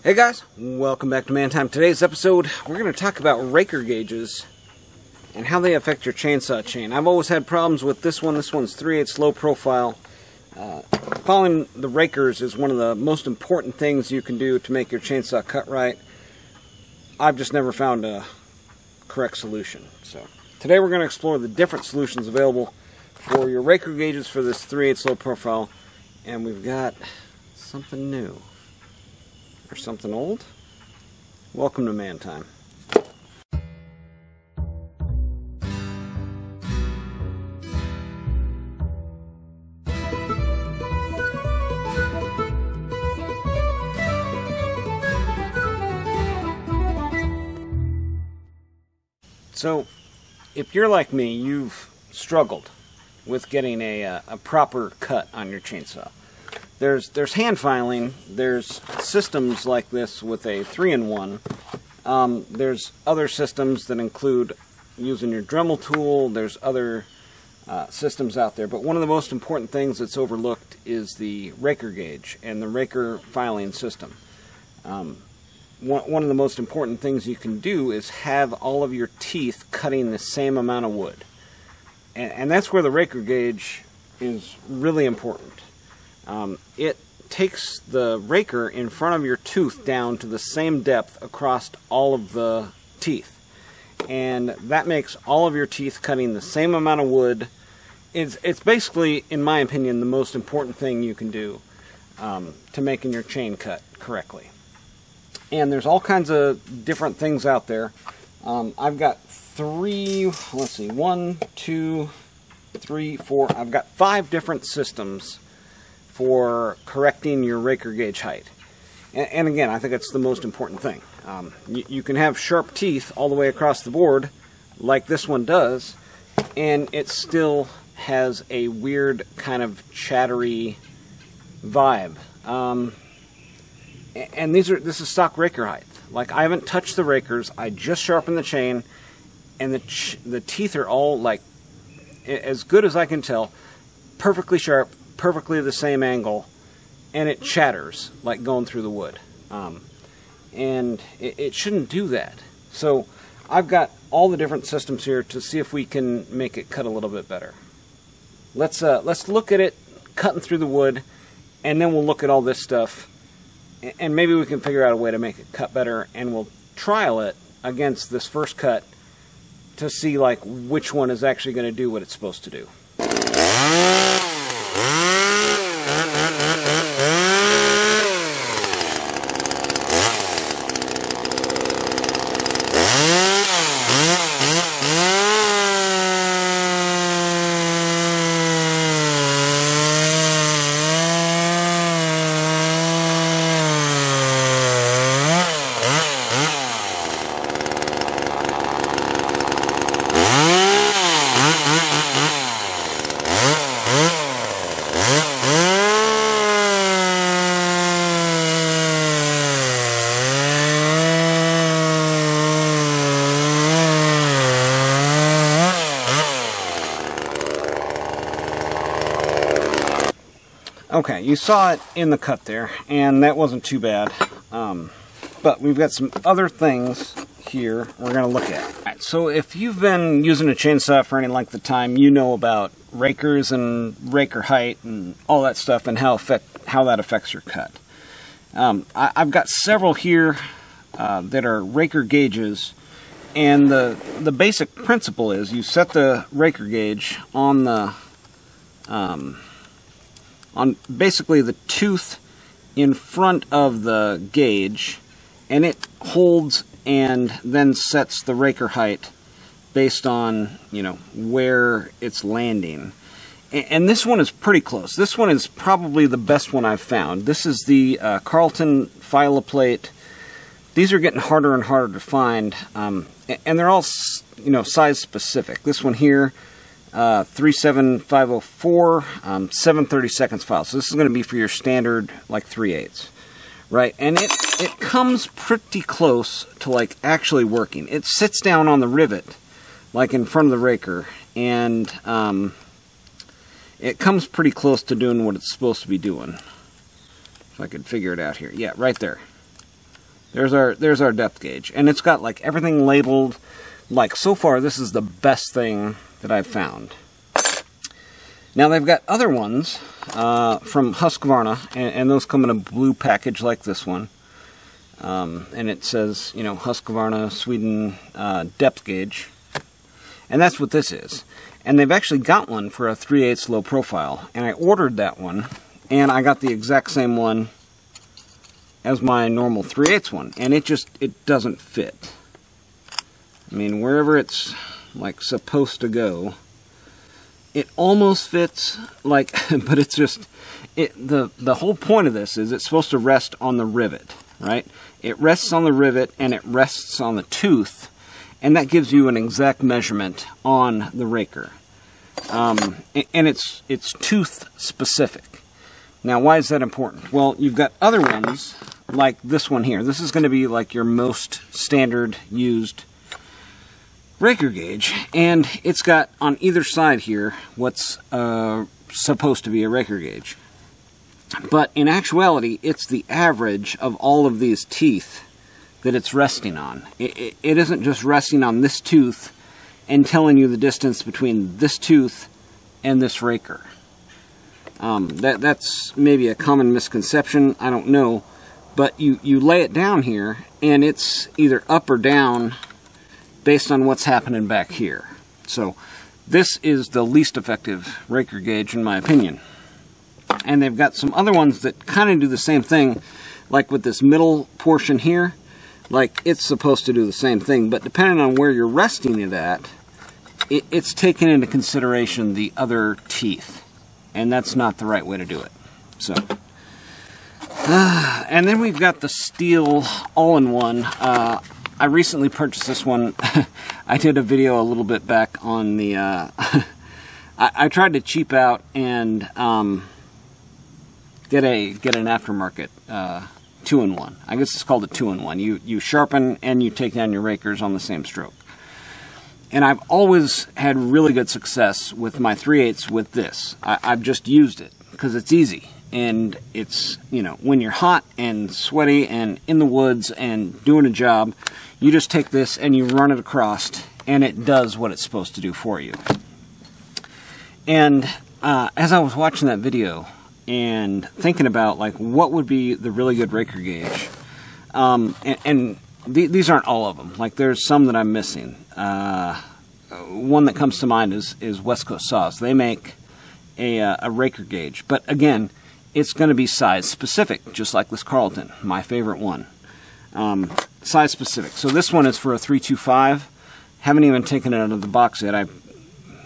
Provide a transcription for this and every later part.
Hey guys, welcome back to Man Time. Today's episode, we're going to talk about Raker gauges and how they affect your chainsaw chain. I've always had problems with this one. This one's 3/8 low profile. Following the Rakers is one of the most important things you can do to make your chainsaw cut right. I've just never found a correct solution. So today we're going to explore the different solutions available for your Raker gauges for this 3/8 low profile. And we've got something new. Or something old? Welcome to Man Time. So, if you're like me, you've struggled with getting a proper cut on your chainsaw. There's hand filing, there's systems like this with a 3-in-1, there's other systems that include using your Dremel tool, there's other systems out there, but one of the most important things that's overlooked is the Raker gauge and the Raker filing system. One of the most important things you can do is have all of your teeth cutting the same amount of wood. And that's where the Raker gauge is really important. It takes the raker in front of your tooth down to the same depth across all of the teeth. And that makes all of your teeth cutting the same amount of wood. It's basically, in my opinion, the most important thing you can do to making your chain cut correctly. And there's all kinds of different things out there. I've got one, two, three, four, I've got 5 different systems for correcting your Raker gauge height. And again, I think it's the most important thing. You can have sharp teeth all the way across the board, like this one does, and it still has a weird kind of chattery vibe. And this is stock Raker height. Like, I haven't touched the Rakers, I just sharpened the chain, and the teeth are all, like, as good as I can tell, perfectly sharp, perfectly the same angle, and it chatters like going through the wood. And it shouldn't do that. So I've got all the different systems here to see if we can make it cut a little bit better. Let's look at it cutting through the wood, and then we'll look at all this stuff, and maybe we can figure out a way to make it cut better, and we'll trial it against this first cut to see like which one is actually going to do what it's supposed to do. Okay, you saw it in the cut there, and that wasn't too bad. But we've got some other things here we're going to look at. All right, so if you've been using a chainsaw for any length of time, you know about Rakers and Raker height and all that stuff and how that affects your cut. I've got several here that are Raker gauges, and the basic principle is you set the Raker gauge on the on basically the tooth in front of the gauge, and it holds and then sets the Raker height based on, you know, where it's landing. And this one is pretty close. This one is probably the best one I've found. This is the Carlton Filoplate. These are getting harder and harder to find, and they're all, you know, size specific. This one here, 37504, 7/32 file. So this is going to be for your standard, like 3/8, right? And it comes pretty close to like actually working. It sits down on the rivet, like in front of the Raker, and it comes pretty close to doing what it's supposed to be doing. If I could figure it out here. Yeah, right there. there's our depth gauge, and it's got like everything labeled. Like, so far, this is the best thing that I've found. Now, they've got other ones from Husqvarna, and those come in a blue package like this one. And it says, you know, Husqvarna Sweden depth gauge. And that's what this is. And they've actually got one for a 3/8 low profile. And I ordered that one, and I got the exact same one as my normal 3/8 one. And it doesn't fit. I mean, wherever it's, like, supposed to go, it almost fits, like, but it's just, the whole point of this is it's supposed to rest on the rivet, right? It rests on the rivet, and it rests on the tooth, and that gives you an exact measurement on the Raker. And it's tooth specific. Now, why is that important? Well, you've got other ones, like this one here. This is going to be like your most standard used Raker gauge, and it's got on either side here what's supposed to be a Raker gauge. But in actuality, it's the average of all of these teeth that it's resting on. It isn't just resting on this tooth and telling you the distance between this tooth and this Raker. That's maybe a common misconception, I don't know, but you lay it down here, and it's either up or down based on what's happening back here. So this is the least effective Raker gauge in my opinion. And they've got some other ones that kind of do the same thing, like with this middle portion here. Like, it's supposed to do the same thing, but depending on where you're resting it at, it's taken into consideration the other teeth, and that's not the right way to do it. So, and then we've got the steel all-in-one. I recently purchased this one. I did a video a little bit back on the, I tried to cheap out and get an aftermarket 2-in-1. I guess it's called a 2-in-1. You sharpen and you take down your rakers on the same stroke. And I've always had really good success with my 3/8 with this. I've just used it because it's easy. And it's, you know, when you're hot and sweaty and in the woods and doing a job, you just take this and you run it across, and it does what it's supposed to do for you. And as I was watching that video and thinking about, like, what would be the really good Raker gauge, these aren't all of them. Like, there's some that I'm missing. One that comes to mind is West Coast Saws. They make a Raker gauge, but again, it's going to be size specific, just like this Carlton, my favorite one. Size specific. So this one is for a 325. Haven't even taken it out of the box yet. I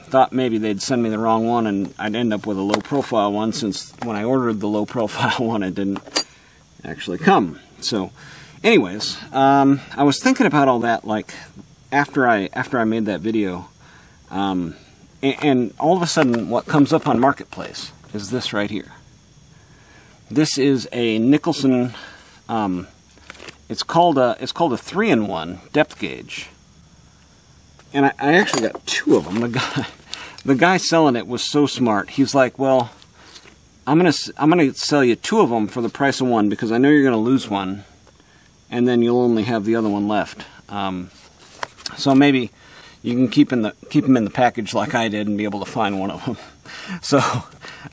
thought maybe they'd send me the wrong one and I'd end up with a low profile one, since when I ordered the low profile one, it didn't actually come. So anyways, I was thinking about all that, like, after I made that video, and all of a sudden what comes up on Marketplace is this right here. This is a Nicholson, it's called a 3-in-1 depth gauge. And I actually got two of them. The guy selling it was so smart. He's like, well, I'm gonna sell you two of them for the price of one, because I know you're gonna lose one, and then you'll only have the other one left. So maybe you can keep them in the package like I did and be able to find one of them. So,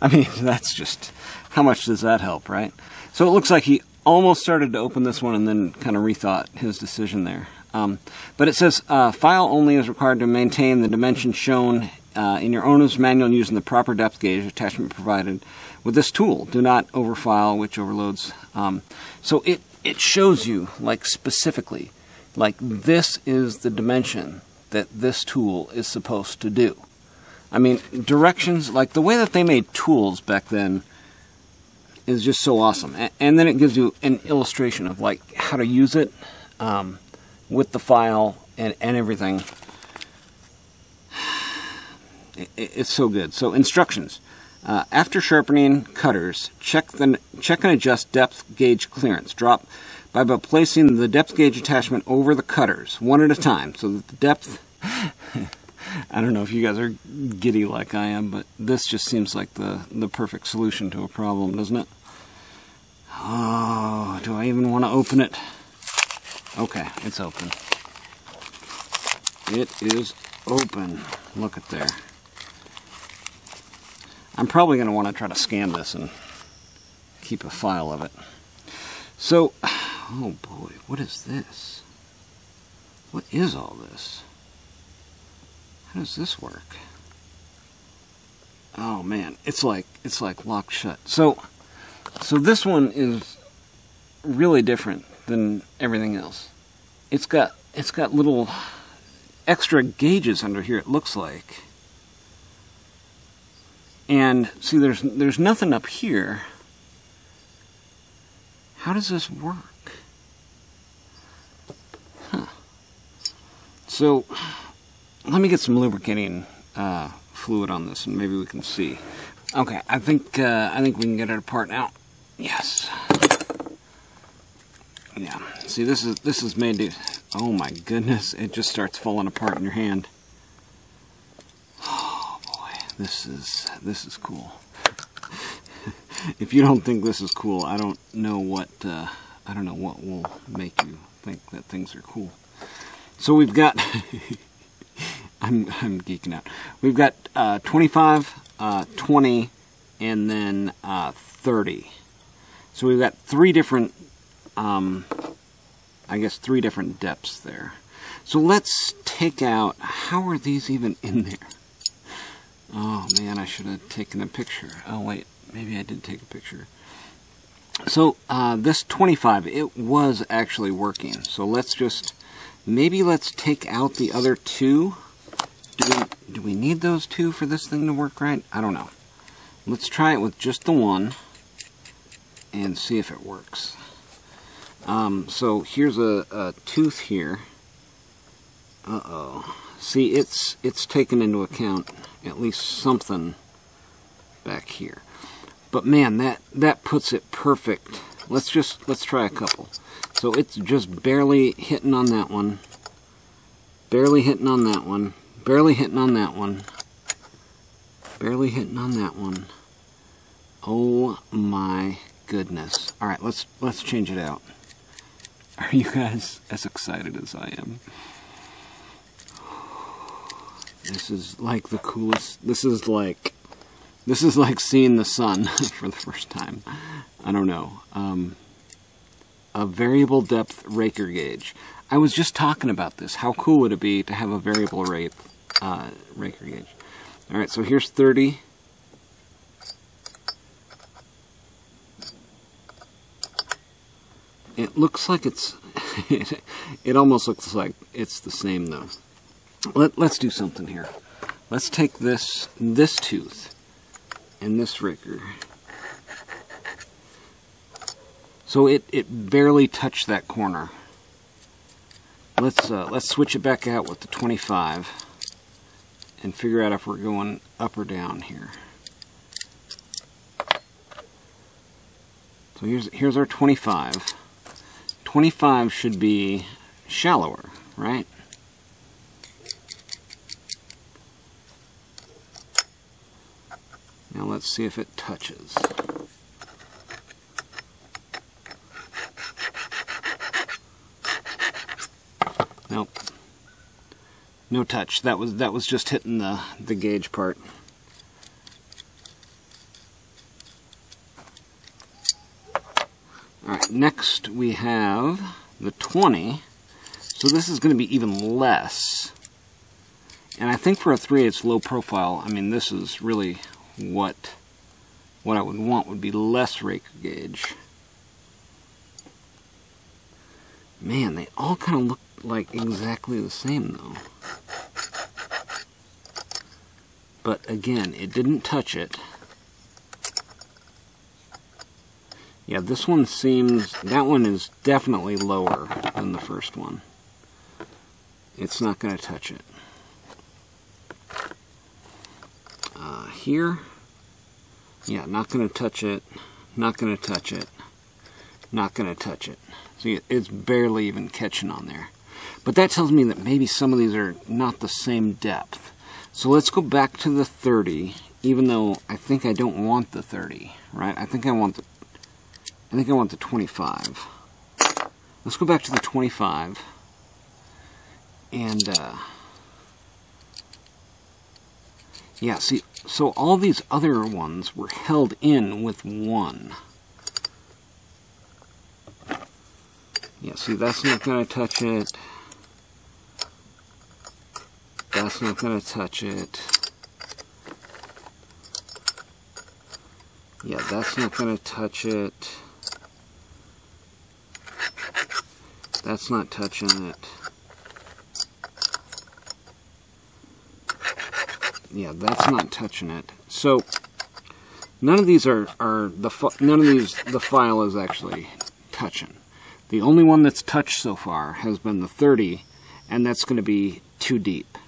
I mean, that's just, how much does that help, right? So it looks like he almost started to open this one and then kind of rethought his decision there. But it says, file only is required to maintain the dimensions shown in your owner's manual using the proper depth gauge attachment provided with this tool. Do not overfile, which overloads. So it shows you, like, specifically, like, this is the dimension that this tool is supposed to do. I mean, directions, like the way that they made tools back then is just so awesome. And then it gives you an illustration of, like, how to use it with the file and everything. It's so good. So instructions. After sharpening cutters, check and adjust depth gauge clearance. Drop by placing the depth gauge attachment over the cutters, one at a time, so that the depth... I don't know if you guys are giddy like I am, but this just seems like the perfect solution to a problem, doesn't it? Oh, do I even want to open it? Okay, it's open. It is open. Look at there. I'm probably going to want to try to scan this and keep a file of it. So, oh boy, what is this? What is all this? How does this work? Oh man, it's like locked shut. So this one is really different than everything else. It's got little extra gauges under here, it looks like. And see, there's nothing up here. How does this work? Huh. So let me get some lubricating fluid on this, and maybe we can see. Okay, I think we can get it apart now. Yes. Yeah. See, this is made to. Oh my goodness! It just starts falling apart in your hand. Oh boy, this is cool. If you don't think this is cool, I don't know what will make you think that things are cool. So we've got. I'm geeking out. We've got 25, 20, and then 30. So we've got three different, I guess 3 different depths there. So let's take out, how are these even in there? Oh man, I should have taken a picture. Oh wait, maybe I did take a picture. So this 25, it was actually working. So let's take out the other 2. Do we need those 2 for this thing to work right? I don't know. Let's try it with just the 1 and see if it works. So here's a tooth here. Uh-oh. See, it's taken into account at least something back here. But man, that puts it perfect. Let's try a couple. So it's just barely hitting on that one. Barely hitting on that one. Barely hitting on that one. Barely hitting on that one. Oh my goodness. Alright, let's change it out. Are you guys as excited as I am? This is like the coolest. This is like seeing the sun for the first time. I don't know. A variable depth Raker gauge. I was just talking about this. How cool would it be to have a variable Raker gauge? Alright, so here's 30. It looks like it's... it almost looks like it's the same, though. Let's do something here. Let's take this tooth and this Raker. So it barely touched that corner. Let's switch it back out with the 25 and figure out if we're going up or down here. So here's our 25. 25 should be shallower, right? Now let's see if it touches. Nope. No touch. That was just hitting the gauge part. Alright, next we have the 20. So this is going to be even less. And I think for a 3/8 low profile, I mean, this is really what I would want would be less Raker gauge. Man, they all kind of look like exactly the same though. But again, it didn't touch it. Yeah, this one seems, that one is definitely lower than the first one. It's not going to touch it. Here, yeah, not going to touch it, not going to touch it, not going to touch it. See, it's barely even catching on there. But that tells me that maybe some of these are not the same depth. So let's go back to the 30, even though I think I don't want the 30, right? I think I want the 25. let's go back to the 25. And, yeah, see, so all these other ones were held in with 1. Yeah, see, that's not going to touch it. That's not going to touch it. Yeah, that's not going to touch it. That's not touching it. Yeah, that's not touching it. So none of these the file is actually touching. The only one that's touched so far has been the 30, and that's going to be too deep.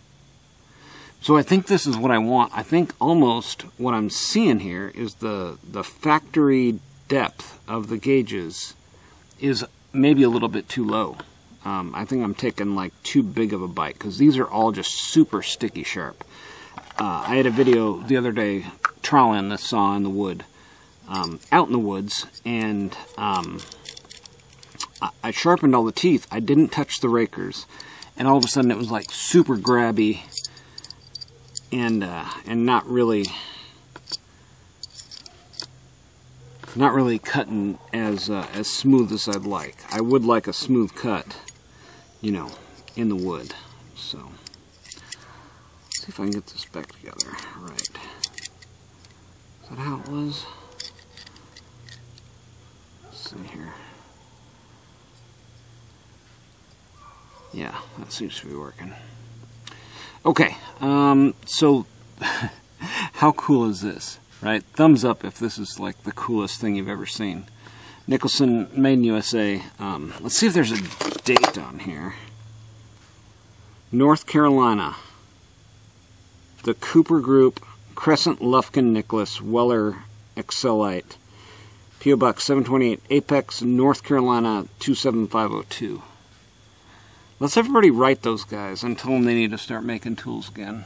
So I think this is what I want. I think almost what I'm seeing here is the factory depth of the gauges is maybe a little bit too low. I think I'm taking like too big of a bite, because these are all just super sticky sharp. I had a video the other day trialing this saw in the wood, out in the woods, and I sharpened all the teeth. I didn't touch the rakers, and all of a sudden it was like super grabby and not really cutting as smooth as I'd like. I would like a smooth cut, you know, in the wood. So let's see if I can get this back together. Right. Is that how it was? Let's see here. Yeah, that seems to be working. Okay, so how cool is this, right? Thumbs up if this is like the coolest thing you've ever seen. Nicholson, made in USA. Let's see if there's a date on here. North Carolina. The Cooper Group, Crescent Lufkin Nicholas, Weller Excelite. P.O. Box 728, Apex, North Carolina 27502. Let's everybody write those guys and tell them they need to start making tools again.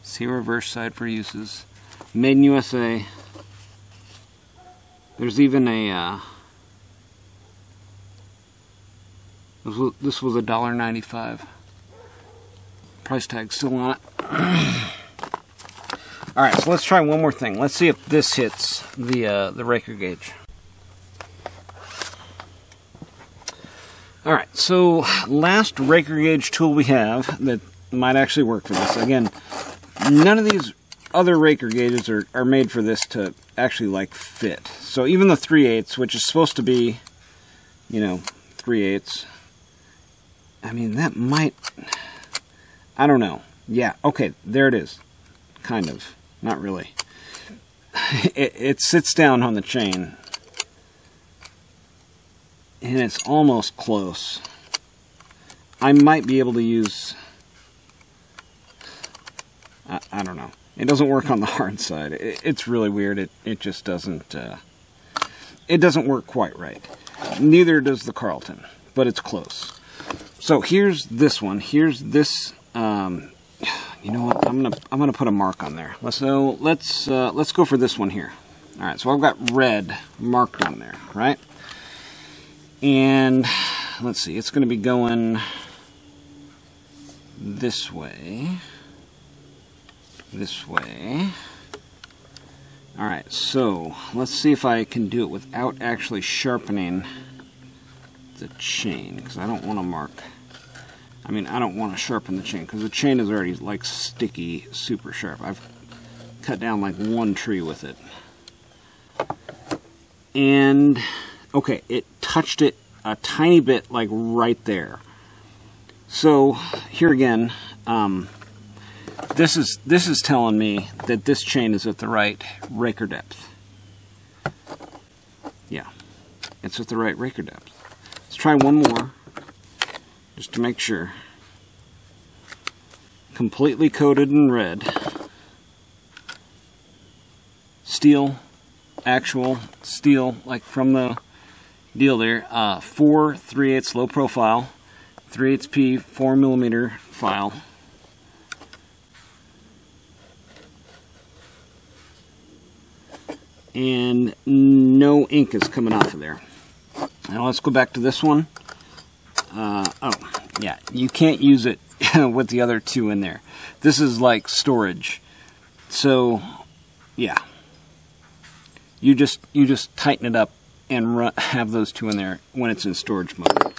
See reverse side for uses. Made in USA. There's even a, this was $1.95. Price tag still on it. Alright, so let's try one more thing. Let's see if this hits the Raker gauge. Alright, so last Raker gauge tool we have that might actually work for this. Again, none of these other Raker gauges are made for this to actually like fit. So even the 3/8, which is supposed to be, you know, 3/8, I mean, that might, I don't know. Yeah, okay, there it is. Kind of. Not really. It sits down on the chain. And it's almost close. I might be able to use, I don't know. It doesn't work on the hard side. It's really weird. It just doesn't, it doesn't work quite right. Neither does the Carlton, but it's close. So here's this one. Here's this, you know what? I'm gonna put a mark on there. Let's go for this one here. All right. So I've got red marked on there, right? And let's see. It's going to be going this way. This way. All right. So let's see if I can do it without actually sharpening the chain, because I don't want to mark. I mean, I don't want to sharpen the chain, because the chain is already like sticky, super sharp. I've cut down like one tree with it. And, okay, it touched it a tiny bit, like right there. So, here again, this is telling me that this chain is at the right Raker depth. Yeah, it's at the right Raker depth. Let's try one more, just to make sure. Completely coated in red. Steel, actual steel, like from the deal there. 4 3/8 low profile, 3/8 P 4mm file. and no ink is coming off of there. Now let's go back to this one. Oh, yeah, you can't use it with the other two in there. This is like storage. So, yeah. You just tighten it up and have those two in there when it's in storage mode.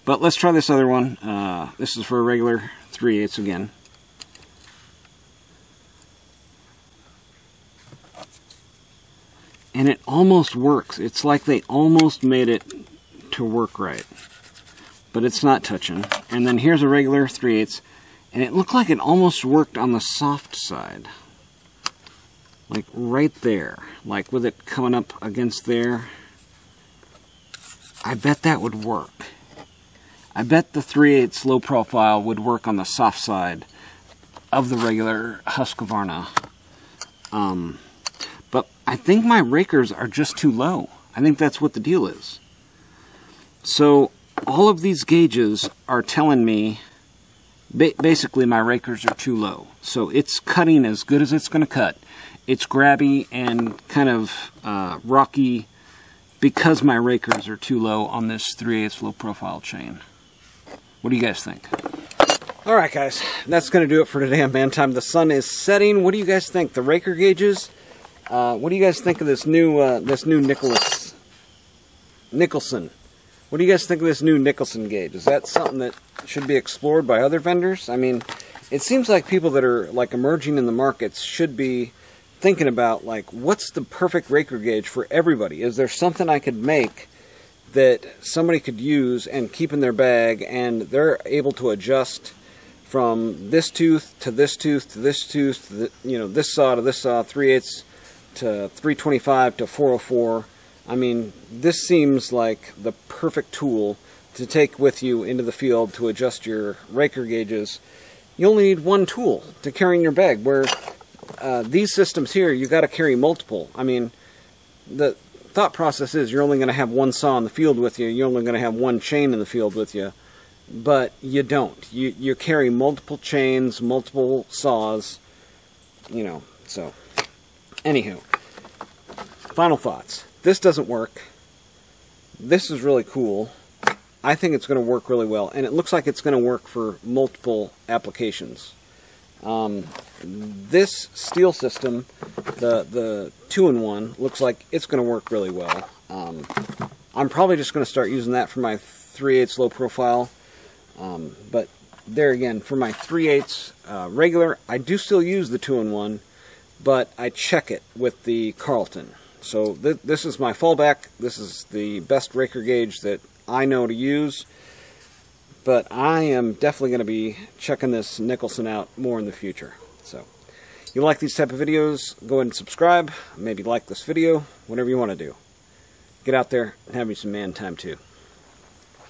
But let's try this other one. This is for a regular 3/8 again. And it almost works. It's like they almost made it to work right. But it's not touching. And then here's a regular 3/8, and it looked like it almost worked on the soft side. Like right there. Like with it coming up against there. I bet that would work. I bet the 3/8 low profile would work on the soft side of the regular Husqvarna. But I think my Rakers are just too low. I think that's what the deal is. So all of these gauges are telling me basically my Rakers are too low. So it's cutting as good as it's going to cut. It's grabby and kind of rocky because my Rakers are too low on this 3/8 low profile chain. What do you guys think? Alright guys, that's going to do it for today on Man Time. The sun is setting. What do you guys think? The Raker gauges? What do you guys think of this new Nicholson? What do you guys think of this new Nicholson gauge? Is that something that should be explored by other vendors? I mean, it seems like people that are like emerging in the markets should be thinking about like, what's the perfect Raker gauge for everybody? Is there something I could make that somebody could use and keep in their bag, and they're able to adjust from this tooth to this tooth to this tooth, to the, you know, this saw to this saw, 3/8 to 325 to 404. I mean, this seems like the perfect tool to take with you into the field to adjust your Raker gauges. You only need one tool to carry in your bag, where these systems here, you got to carry multiple. I mean, the thought process is you're only going to have one saw in the field with you, you're only going to have one chain in the field with you, but you don't. You carry multiple chains, multiple saws, you know, so. Anywho, final thoughts. This doesn't work. This is really cool. I think it's going to work really well, and it looks like it's going to work for multiple applications. This steel system, the 2-in-1, looks like it's going to work really well. I'm probably just going to start using that for my 3/8 low profile. But there again, for my 3/8 regular, I do still use the 2-in-1, but I check it with the Carlton. So this is my fallback. This is the best Raker gauge that I know to use. But I am definitely going to be checking this Nicholson out more in the future. So, if you like these type of videos, go ahead and subscribe. Maybe like this video, whatever you want to do. Get out there and have you some man time too.